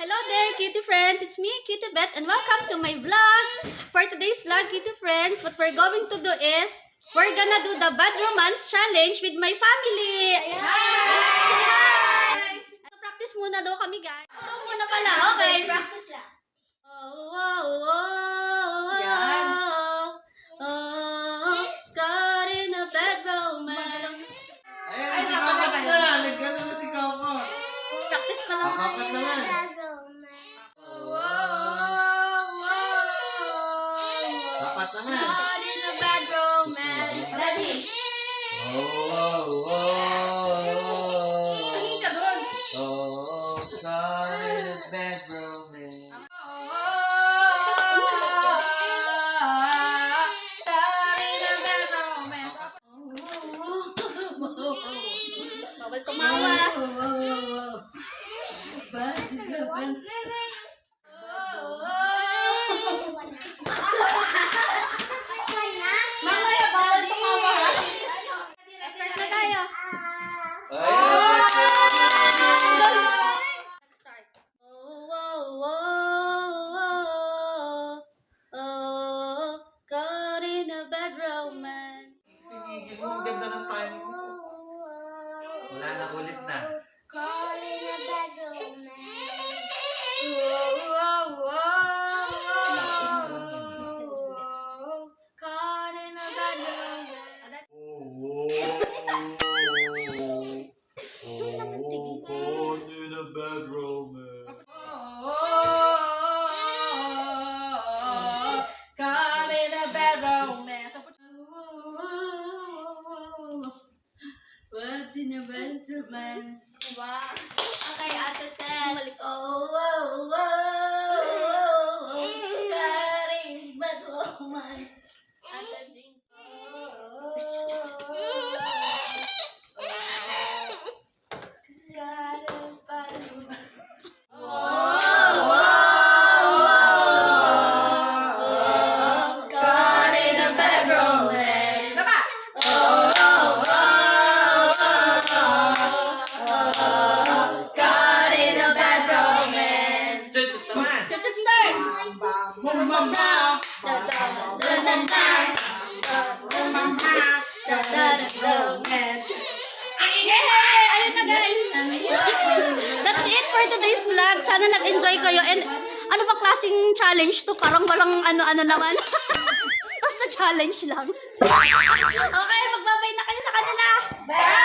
Hello there, cutie friends! It's me, Cutie Beth, and welcome to my vlog! For today's vlog, cutie friends, what we're going to do is, we're gonna do the Bad Romance Challenge with my family! Hi! So, practice muna daw kami, guys. Ito muna pala, okay? Practice lang. Got in a bad romance. Ay, sikapat na! Nagano na sikaw ko. Practice pa lang. Sikapat naman. Dapat naman. Caught in a bad romance. Ready? Tingin ka doon. Oh, caught in a bad romance. Bawal tumawa. Mamaya, bawal tumawa ha. Start na tayo. Start. Caught in a bad romance. Tinigil mo, ang ganda ng timing mo. Wala na, ulit na. Caught in a bad romance. Caught in a bad romance. Caught in a bad romance. Caught in a bad romance. What in a bad romance? Wow. Okay, Ate Tess. Balik. Caught in a bad romance. Ate Jean. Caught in a bad romance. Caught in a bad romance. Chuchut naman. Chuchut start. Yay! Ayun na guys. That's it for today's vlog. Sana nag-enjoy kayo. And ano ba klaseng challenge to? Parang walang ano-ano naman. Basta challenge lang. Okay, magbabay na kayo sa kanila. Bye!